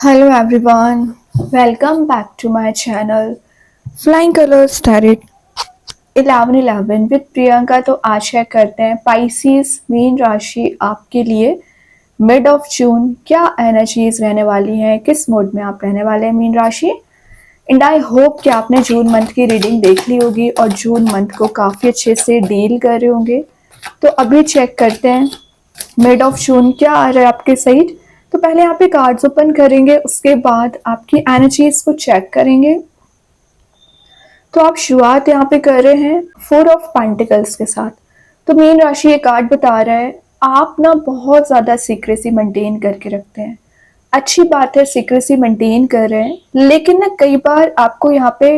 Hello everyone, welcome back to my channel Flying Colors Tarot 1111 with Priyanka. तो आशा करते हैं Pisces mean राशि आपके लिए मिड ऑफ जून क्या एनर्जीज रहने वाली हैं, किस मोड में आप रहने वाले हैं मीन राशि। एंड आई होप कि आपने जून मंथ की रीडिंग देख ली होगी और जून मंथ को काफ़ी अच्छे से डील कर रहे होंगे। तो अभी चेक करते हैं मिड ऑफ जून क्या आ रहा है आपके साइड। तो पहले यहाँ पे कार्ड्स ओपन करेंगे, उसके बाद आपकी एनर्जीज को चेक करेंगे। तो आप शुरुआत यहाँ पे कर रहे हैं 4 ऑफ पेंटिकल्स के साथ। तो मीन राशि ये कार्ड बता रहा है आप ना बहुत ज़्यादा सीक्रेसी मेंटेन करके रखते हैं। अच्छी बात है, सीक्रेसी मेंटेन कर रहे हैं, लेकिन ना कई बार आपको यहाँ पे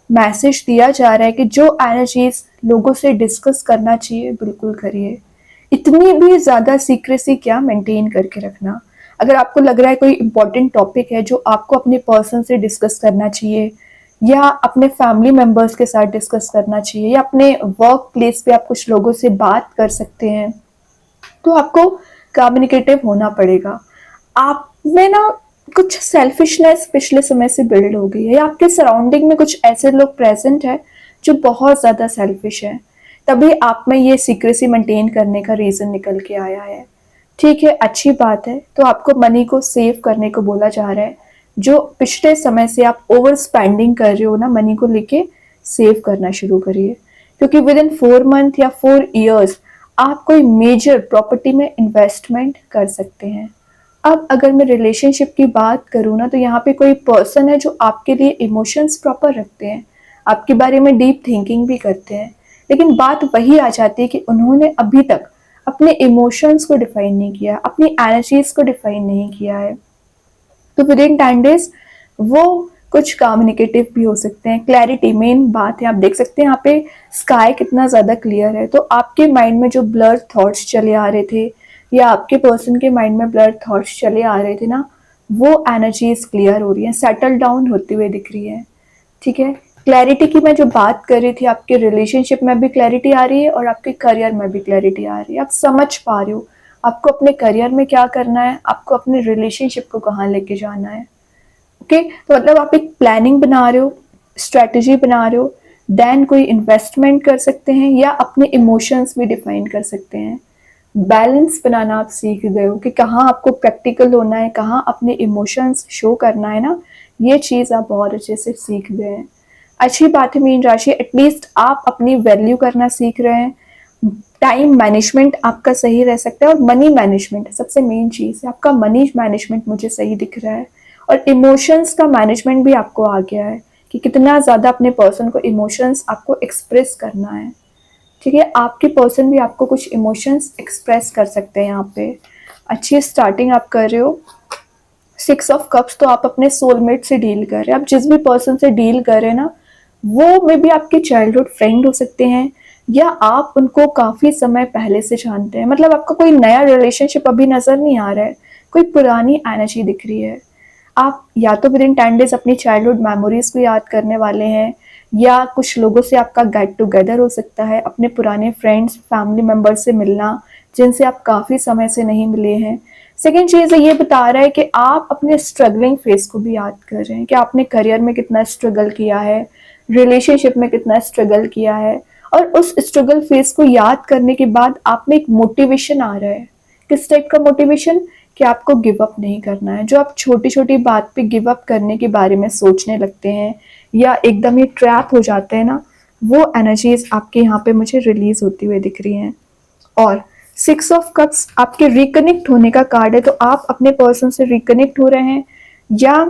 मैसेज दिया जा रहा है कि जो एनर्जीज लोगों से डिस्कस करना चाहिए बिल्कुल करिए। इतनी भी ज़्यादा सीक्रेसी क्या मेंटेन करके रखना। अगर आपको लग रहा है कोई इंपॉर्टेंट टॉपिक है जो आपको अपने पर्सन से डिस्कस करना चाहिए या अपने फैमिली मेम्बर्स के साथ डिस्कस करना चाहिए या अपने वर्क प्लेस पे आप कुछ लोगों से बात कर सकते हैं, तो आपको कम्युनिकेटिव होना पड़ेगा। आप में ना कुछ सेल्फिशनेस पिछले समय से बिल्ड हो गई है या आपके सराउंडिंग में कुछ ऐसे लोग प्रेजेंट है जो बहुत ज़्यादा सेल्फिश है, तभी आप में ये सीक्रेसी मेंटेन करने का रीज़न निकल के आया है। ठीक है, अच्छी बात है। तो आपको मनी को सेव करने को बोला जा रहा है। जो पिछले समय से आप ओवर स्पेंडिंग कर रहे हो ना, मनी को लेके सेव करना शुरू करिए, क्योंकि विद इन 4 मंथ या 4 इयर्स आप कोई मेजर प्रॉपर्टी में इन्वेस्टमेंट कर सकते हैं। अब अगर मैं रिलेशनशिप की बात करूँ ना, तो यहाँ पे कोई पर्सन है जो आपके लिए इमोशंस प्रॉपर रखते हैं, आपके बारे में डीप थिंकिंग भी करते हैं, लेकिन बात वही आ जाती है कि उन्होंने अभी तक अपने इमोशंस को डिफाइन नहीं किया, अपनी एनर्जीज को डिफाइन नहीं किया है। तो विद इन 10 डेज वो कुछ कम्युनिकेटिव भी हो सकते हैं। क्लैरिटी मेन बात है। आप देख सकते हैं यहाँ पे स्काई कितना ज़्यादा क्लियर है। तो आपके माइंड में जो ब्लर थॉट्स चले आ रहे थे या आपके पर्सन के माइंड में ब्लर थॉट्स चले आ रहे थे ना, वो एनर्जीज क्लियर हो रही हैं, सेटल डाउन होती हुई दिख रही है। ठीक है, क्लैरिटी की मैं जो बात कर रही थी, आपके रिलेशनशिप में भी क्लैरिटी आ रही है और आपके करियर में भी क्लैरिटी आ रही है। आप समझ पा रहे हो आपको अपने करियर में क्या करना है, आपको अपने रिलेशनशिप को कहाँ लेके जाना है। ओके, तो मतलब आप एक प्लानिंग बना रहे हो, स्ट्रेटजी बना रहे हो, देन कोई इन्वेस्टमेंट कर सकते हैं या अपने इमोशंस भी डिफाइन कर सकते हैं। बैलेंस बनाना आप सीख गए हो कि कहाँ आपको प्रैक्टिकल होना है, कहाँ अपने इमोशंस शो करना है ना, ये चीज़ आप बहुत अच्छे से सीख गए हैं। अच्छी बात है मीन राशि, एटलीस्ट आप अपनी वैल्यू करना सीख रहे हैं। टाइम मैनेजमेंट आपका सही रह सकता है और मनी मैनेजमेंट सबसे मेन चीज़ है। आपका मनी मैनेजमेंट मुझे सही दिख रहा है और इमोशंस का मैनेजमेंट भी आपको आ गया है कि कितना ज़्यादा अपने पर्सन को इमोशंस आपको एक्सप्रेस करना है। ठीक है, आपके पर्सन भी आपको कुछ इमोशंस एक्सप्रेस कर सकते हैं यहाँ पे। अच्छी स्टार्टिंग आप कर रहे हो। 6 ऑफ कप्स, तो आप अपने सोलमेट से डील कर रहे हैं। आप जिस भी पर्सन से डील कर रहे हैं ना, वो मे बी आपके चाइल्डहुड फ्रेंड हो सकते हैं या आप उनको काफ़ी समय पहले से जानते हैं। मतलब आपका कोई नया रिलेशनशिप अभी नज़र नहीं आ रहा है, कोई पुरानी एनर्जी दिख रही है। आप या तो विद इन 10 डेज अपनी चाइल्डहुड मेमोरीज को याद करने वाले हैं या कुछ लोगों से आपका गेट टुगेदर हो सकता है, अपने पुराने फ्रेंड्स फैमिली मेम्बर से मिलना जिनसे आप काफ़ी समय से नहीं मिले हैं। सेकेंड चीज़ ये बता रहा है कि आप अपने स्ट्रगलिंग फेस को भी याद कर रहे हैं कि आपने करियर में कितना स्ट्रगल किया है, रिलेशनशिप में कितना स्ट्रगल किया है, और उस स्ट्रगल फेस को याद करने के बाद आप में एक मोटिवेशन आ रहा है। किस टाइप का मोटिवेशन? कि आपको गिव अप नहीं करना है। जो आप छोटी छोटी बात पे गिव अप करने के बारे में सोचने लगते हैं या एकदम ही ट्रैप हो जाते हैं ना, वो एनर्जीज आपके यहाँ पे मुझे रिलीज होती हुई दिख रही हैं। और 6 ऑफ कप्स आपके रिकनेक्ट होने का कार्ड है। तो आप अपने पर्सन से रिकनेक्ट हो रहे हैं या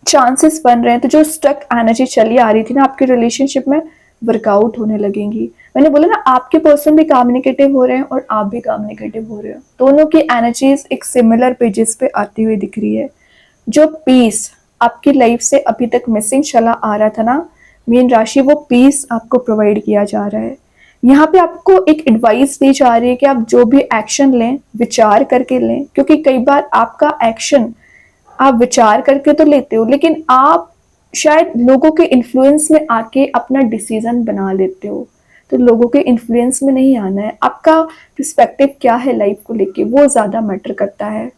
चांसेस बन रहे हैं। तो जो स्टक एनर्जी चली आ रही थी ना आपके रिलेशनशिप में, वर्कआउट होने लगेंगी। मैंने बोला ना, आपके पर्सन भी कम्युनिकेटिव हो रहे हैं और आप भी कम्युनिकेटिव हो रहे हो। दोनों की एनर्जीज एक सिमिलर पेजेस पे आती हुई दिख रही है। जो पीस आपकी लाइफ से अभी तक मिसिंग चला आ रहा था ना मीन राशि, वो पीस आपको प्रोवाइड किया जा रहा है। यहाँ पे आपको एक एडवाइस दी जा रही है कि आप जो भी एक्शन लें विचार करके लें, क्योंकि कई बार आपका एक्शन आप विचार करके तो लेते हो, लेकिन आप शायद लोगों के इन्फ्लुएंस में आके अपना डिसीजन बना लेते हो। तो लोगों के इन्फ्लुएंस में नहीं आना है। आपका पर्सपेक्टिव क्या है लाइफ को लेके, वो ज़्यादा मैटर करता है।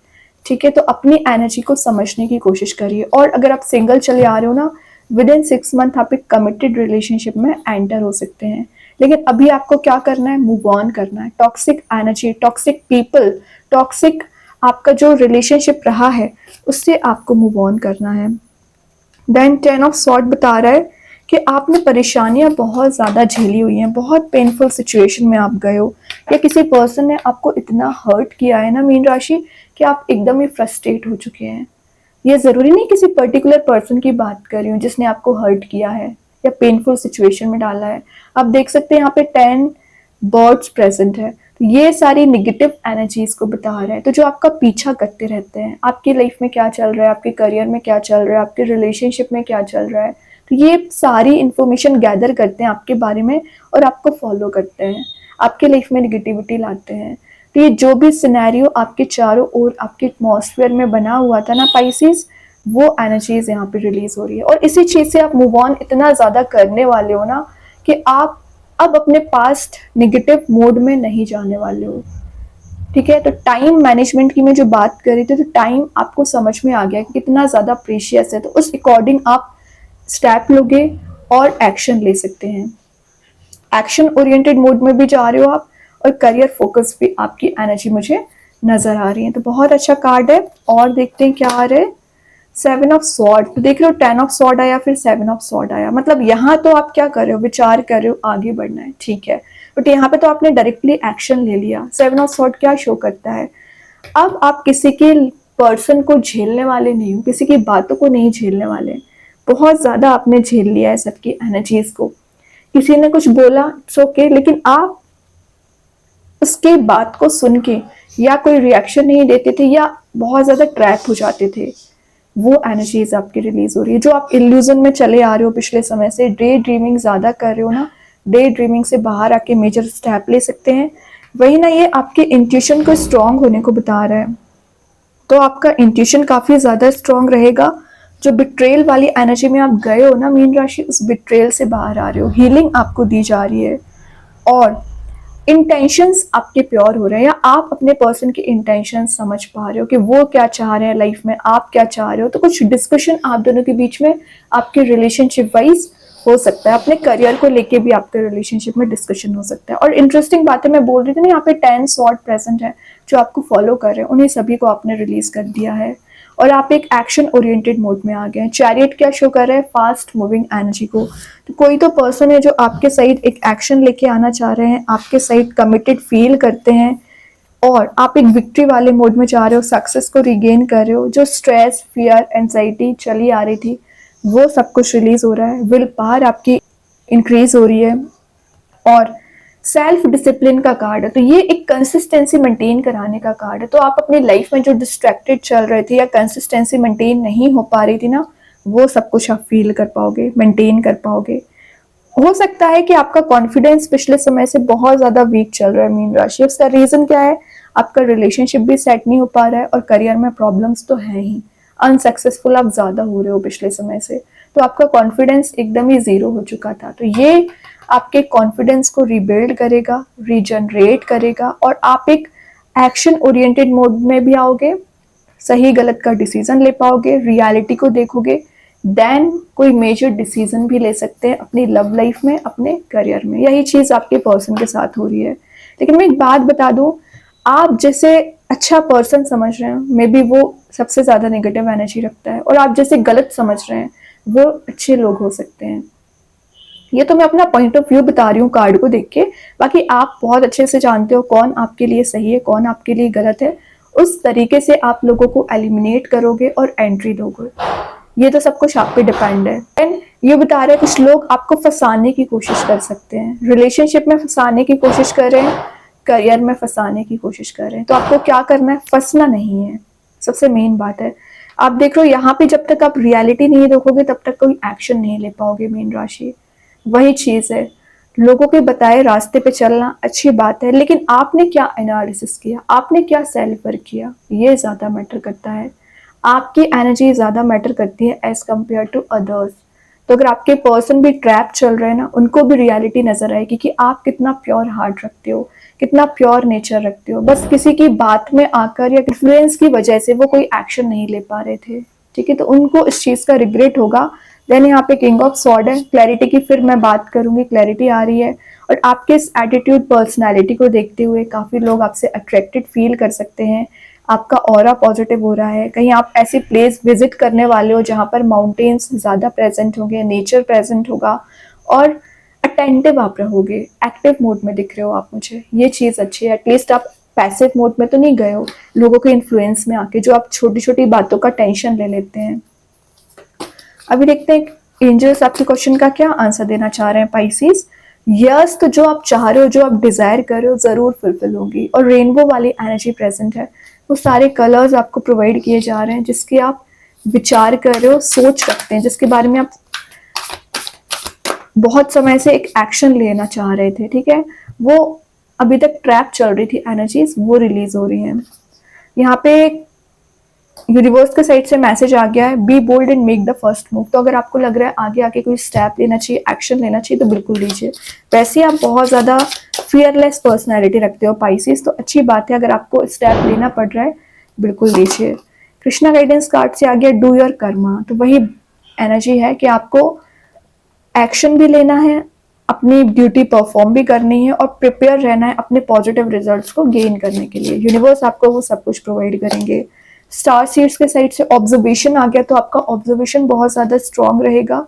ठीक है, तो अपनी एनर्जी को समझने की कोशिश करिए। और अगर आप सिंगल चले आ रहे हो ना, विद इन 6 मंथ आप एक कमिटेड रिलेशनशिप में एंटर हो सकते हैं। लेकिन अभी आपको क्या करना है, मूव ऑन करना है। Toxic energy, toxic people, toxic आपका जो रिलेशनशिप रहा है उससे आपको मूव ऑन करना है। देन 10 ऑफ सॉर्ड बता रहा है कि आपने परेशानियां बहुत ज़्यादा झेली हुई हैं, बहुत पेनफुल सिचुएशन में आप गए हो, या किसी पर्सन ने आपको इतना हर्ट किया है ना मीन राशि कि आप एकदम ही फ्रस्ट्रेट हो चुके हैं। ये ज़रूरी नहीं किसी पर्टिकुलर पर्सन की बात कर रही हूँ जिसने आपको हर्ट किया है या पेनफुल सिचुएशन में डाला है। आप देख सकते हैं यहाँ पे 10 बर्ड्स प्रेजेंट है, तो ये सारी निगेटिव एनर्जीज को बता रहा है। तो जो आपका पीछा करते रहते हैं, आपकी लाइफ में क्या चल रहा है, आपके करियर में क्या चल रहा है, आपके रिलेशनशिप में क्या चल रहा है, तो ये सारी इंफॉर्मेशन गैदर करते हैं आपके बारे में और आपको फॉलो करते हैं, आपके लाइफ में निगेटिविटी लाते हैं। तो ये जो भी सिनेरियो आपके चारों ओर आपके एटमॉस्फेयर में बना हुआ था ना पाइसेस, वो एनर्जीज यहाँ पे रिलीज हो रही है। और इसी चीज से आप मूव ऑन इतना ज्यादा करने वाले हो ना कि आप अब अपने पास्ट नेगेटिव मोड में नहीं जाने वाले हो। ठीक है, तो टाइम मैनेजमेंट की मैं जो बात कर रही थी, तो टाइम आपको समझ में आ गया कि कितना ज्यादा प्रीशियस है, तो उस अकॉर्डिंग आप स्टेप लोगे और एक्शन ले सकते हैं। एक्शन ओरिएंटेड मोड में भी जा रहे हो आप, और करियर फोकस भी आपकी एनर्जी मुझे नजर आ रही है। तो बहुत अच्छा कार्ड है। और देखते हैं क्या आ रहा है। 7 ऑफ सॉर्ड, तो देख रहे हो 10 ऑफ सॉर्ड आया, फिर 7 ऑफ सॉर्ड आया। मतलब यहाँ तो आप क्या कर रहे हो, विचार कर रहे हो, आगे बढ़ना है, ठीक है, बट यहाँ पे तो आपने डायरेक्टली एक्शन ले लिया। 7 ऑफ सॉर्ड क्या शो करता है, अब आप किसी के पर्सन को झेलने वाले नहीं हो, किसी की बातों को नहीं झेलने वाले। बहुत ज्यादा आपने झेल लिया है सबकी एनर्जीज को। किसी ने कुछ बोला, इट्स ओके, लेकिन आप उसके बात को सुन के या कोई रिएक्शन नहीं देते थे, या बहुत ज्यादा ट्रैप हो जाते थे। वो एनर्जीज आपकी रिलीज हो रही है। जो आप इल्यूजन में चले आ रहे हो पिछले समय से, डे ड्रीमिंग ज्यादा कर रहे हो ना, डे ड्रीमिंग से बाहर आके मेजर स्टेप ले सकते हैं। वही ना, ये आपके इंट्यूशन को स्ट्रांग होने को बता रहा है। तो आपका इंट्यूशन काफी ज्यादा स्ट्रांग रहेगा। जो बिट्रेल वाली एनर्जी में आप गए हो ना मीन राशि, उस बिट्रेल से बाहर आ रहे हो, हीलिंग आपको दी जा रही है, और इंटेंशंस आपके प्योर हो रहे हैं, या आप अपने पर्सन की इंटेंशंस समझ पा रहे हो कि वो क्या चाह रहे हैं लाइफ में, आप क्या चाह रहे हो। तो कुछ डिस्कशन आप दोनों के बीच में आपके रिलेशनशिप वाइज हो सकता है। अपने करियर को लेके भी आपके रिलेशनशिप में डिस्कशन हो सकता है। और इंटरेस्टिंग बात है, मैं बोल रही थी ना, यहाँ पे 10 स्वॉर्ड प्रेजेंट है जो आपको फॉलो कर रहे हैं, उन्हें सभी को आपने रिलीज कर दिया है और आप एक एक्शन ओरिएंटेड मोड में आ गए हैं। चैरियट क्या शो कर रहा है, फास्ट मूविंग एनर्जी को। तो कोई तो पर्सन है जो आपके साइड एक एक्शन लेके आना चाह रहे हैं, आपके साइड कमिटेड फील करते हैं, और आप एक विक्ट्री वाले मोड में जा रहे हो, सक्सेस को रिगेन कर रहे हो। जो स्ट्रेस, फियर, एंजाइटी चली आ रही थी, वो सब कुछ रिलीज हो रहा है। विल पावर आपकी इंक्रीज हो रही है, और सेल्फ डिसिप्लिन का कार्ड है। तो ये एक कंसिस्टेंसी मेंटेन कराने का कार्ड है। तो आप अपनी लाइफ में जो डिस्ट्रैक्टेड चल रहे थे या कंसिस्टेंसी मेंटेन नहीं हो पा रही थी ना, वो सब कुछ आप फील कर पाओगे, मेंटेन कर पाओगे। हो सकता है कि आपका कॉन्फिडेंस पिछले समय से बहुत ज्यादा वीक चल रहा है मीन राशि। उसका रीजन क्या है, आपका रिलेशनशिप भी सेट नहीं हो पा रहा है, और करियर में प्रॉब्लम्स तो है ही, अनसक्सेसफुल आप ज्यादा हो रहे हो पिछले समय से। तो आपका कॉन्फिडेंस एकदम ही जीरो हो चुका था। तो ये आपके कॉन्फिडेंस को रिबिल्ड करेगा, रीजनरेट करेगा, और आप एक एक्शन ओरिएंटेड मोड में भी आओगे, सही गलत का डिसीजन ले पाओगे, रियलिटी को देखोगे, देन कोई मेजर डिसीजन भी ले सकते हैं अपनी लव लाइफ में, अपने करियर में। यही चीज आपके पर्सन के साथ हो रही है। लेकिन मैं एक बात बता दूं, आप जैसे अच्छा पर्सन समझ रहे हैं, मे बी वो सबसे ज्यादा नेगेटिव एनर्जी रखता है, और आप जैसे गलत समझ रहे हैं वो अच्छे लोग हो सकते हैं। ये तो मैं अपना पॉइंट ऑफ व्यू बता रही हूँ कार्ड को देख के, बाकी आप बहुत अच्छे से जानते हो कौन आपके लिए सही है, कौन आपके लिए गलत है। उस तरीके से आप लोगों को एलिमिनेट करोगे और एंट्री दोगे। ये तो सब कुछ आप पे डिपेंड है। एंड ये बता रहे हैं कुछ लोग आपको फंसाने की कोशिश कर सकते हैं, रिलेशनशिप में फंसाने की कोशिश कर रहे हैं, करियर में फंसाने की कोशिश कर रहे हैं। तो आपको क्या करना है, फंसना नहीं है, सबसे मेन बात है। आप देख लो यहाँ पे, जब तक आप रियलिटी नहीं देखोगे तब तक कोई एक्शन नहीं ले पाओगे मीन राशि। वही चीज है, लोगों के बताए रास्ते पे चलना अच्छी बात है, लेकिन आपने क्या एनालिसिस किया, आपने क्या सेल्फ वर्क किया, ये ज्यादा मैटर करता है। आपकी एनर्जी ज्यादा मैटर करती है एज कम्पेयर टू अदर्स। तो अगर आपके पर्सन भी ट्रैप चल रहे हैं ना, उनको भी रियलिटी नजर आएगी कि आप कितना प्योर हार्ट रखते हो, कितना प्योर नेचर रखते हो। बस किसी की बात में आकर या इन्फ्लुएंस की वजह से वो कोई एक्शन नहीं ले पा रहे थे, ठीक है, तो उनको इस चीज का रिग्रेट होगा। देन यहाँ पे किंग ऑफ सॉर्ड है, क्लैरिटी की फिर मैं बात करूंगी, क्लैरिटी आ रही है। और आपके इस एटीट्यूड पर्सनैलिटी को देखते हुए काफी लोग आपसे अट्रैक्टेड फील कर सकते हैं। आपका ऑरा पॉजिटिव हो रहा है। कहीं आप ऐसी प्लेस विजिट करने वाले हो जहाँ पर माउंटेन्स ज़्यादा प्रेजेंट होंगे, नेचर प्रेजेंट होगा, और अटेंटिव आप रहोगे, एक्टिव मोड में दिख रहे हो आप मुझे, ये चीज़ अच्छी है। एटलीस्ट आप पैसिव मोड में तो नहीं गए हो लोगों के इन्फ्लुएंस में आके, जो आप छोटी छोटी बातों का टेंशन ले लेते हैं। अभी देखते हैं एंजल्स आपके क्वेश्चन का क्या आंसर देना चाह रहे हैं पाइसिस। यस, तो जो आप चाह रहे हो, जो आप डिजायर कर रहे हो, जरूर फुलफिल होगी। और रेनबो वाली एनर्जी प्रेजेंट है, वो सारे कलर्स आपको प्रोवाइड किए जा रहे हैं जिसके आप विचार कर रहे हो, सोच रखते हैं, जिसके बारे में आप बहुत समय से एक एक्शन लेना चाह रहे थे, ठीक है, वो अभी तक ट्रैप चल रही थी एनर्जीज, वो रिलीज हो रही हैं। यहाँ पे यूनिवर्स के साइड से मैसेज आ गया है, be bold and make the first move. तो अगर आपको लग रहा है आगे आके कोई स्टेप लेना चाहिए, एक्शन लेना चाहिए, तो बिल्कुल लीजिए। वैसे आप बहुत ज़्यादा फियरलेस पर्सनैलिटी रखते हो पाइसिस, तो अच्छी बात है, अगर आपको स्टेप लेना पड़ रहा है बिल्कुल लीजिए। कृष्णा गाइडेंस कार्ड से आ गया डू योर कर्मा, तो वही एनर्जी है कि आपको एक्शन भी लेना है, अपनी ड्यूटी परफॉर्म भी करनी है, और प्रिपेयर रहना है अपने पॉजिटिव रिजल्ट्स को गेन करने के लिए। यूनिवर्स आपको वो सब कुछ प्रोवाइड करेंगे। स्टार सीड्स के साइड से ऑब्जर्वेशन आ गया, तो आपका ऑब्जर्वेशन बहुत ज़्यादा स्ट्रांग रहेगा।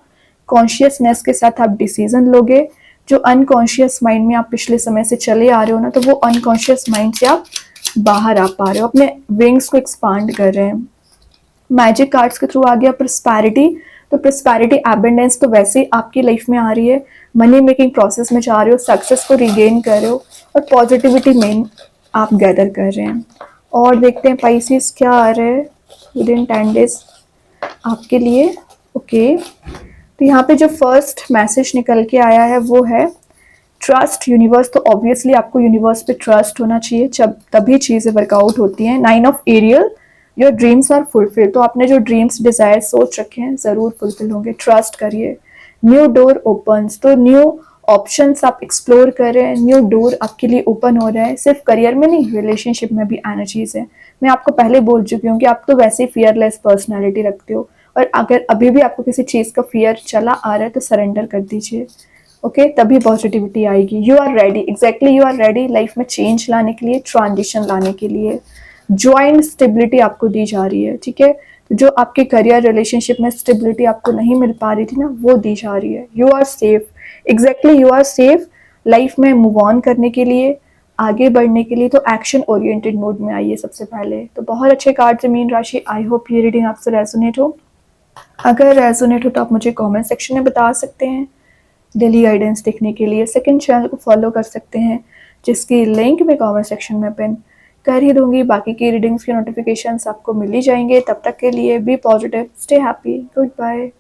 कॉन्शियसनेस के साथ आप डिसीजन लोगे। जो अनकॉन्शियस माइंड में आप पिछले समय से चले आ रहे हो ना, तो वो अनकॉन्शियस माइंड से आप बाहर आ पा रहे हो, अपने विंग्स को एक्सपांड कर रहे हैं। मैजिक कार्ड्स के थ्रू आ गया प्रॉस्पेरिटी, तो प्रॉस्पेरिटी एबंडेंस तो वैसे ही आपकी लाइफ में आ रही है। मनी मेकिंग प्रोसेस में जा रहे हो, सक्सेस को रिगेन कर रहे हो, और पॉजिटिविटी मेन आप गैदर कर रहे हैं। और देखते हैं पाइसिस क्या आ रहा है विद इन 10 डेज आपके लिए। ओके, तो यहाँ पे जो फर्स्ट मैसेज निकल के आया है वो है ट्रस्ट यूनिवर्स। तो ऑब्वियसली आपको यूनिवर्स पे ट्रस्ट होना चाहिए, जब तभी चीज़ें वर्कआउट होती हैं। 9 of Ariel, your dreams are fulfill, तो आपने जो ड्रीम्स डिजायर सोच रखे हैं ज़रूर फुलफिल होंगे, ट्रस्ट करिए। न्यू डोर ओपन्स, तो न्यू ऑप्शंस आप एक्सप्लोर कर रहे हैं, न्यू डोर आपके लिए ओपन हो रहा है। सिर्फ करियर में नहीं, रिलेशनशिप में भी एनर्जीज है। मैं आपको पहले बोल चुकी हूँ कि आप तो वैसे ही फियरलेस पर्सनैलिटी रखते हो, और अगर अभी भी आपको किसी चीज़ का फियर चला आ रहा है तो सरेंडर कर दीजिए। ओके, तभी पॉजिटिविटी आएगी। You are ready, exactly you are ready life में चेंज लाने के लिए, ट्रांजिशन लाने के लिए। जॉइंट स्टेबिलिटी आपको दी जा रही है, ठीक है, जो आपके करियर रिलेशनशिप में स्टेबिलिटी आपको नहीं मिल पा रही थी ना, वो दी जा रही है। You are safe, exactly you are safe life में मूव ऑन करने के लिए, आगे बढ़ने के लिए। तो एक्शन ओरिएंटेड मोड में आइए सबसे पहले। तो बहुत अच्छे कार्ड है मीन राशि। आई होप ये रीडिंग आपसे रेजोनेट हो। अगर रेजोनेट हो तो आप मुझे कमेंट सेक्शन में बता सकते हैं। डेली गाइडेंस देखने के लिए सेकंड चैनल को फॉलो कर सकते हैं, जिसकी लिंक मैं कमेंट सेक्शन में पिन कर ही दूंगी। बाकी की रीडिंग्स के नोटिफिकेशंस आपको मिल ही जाएंगे। तब तक के लिए be positive, stay happy, good bye.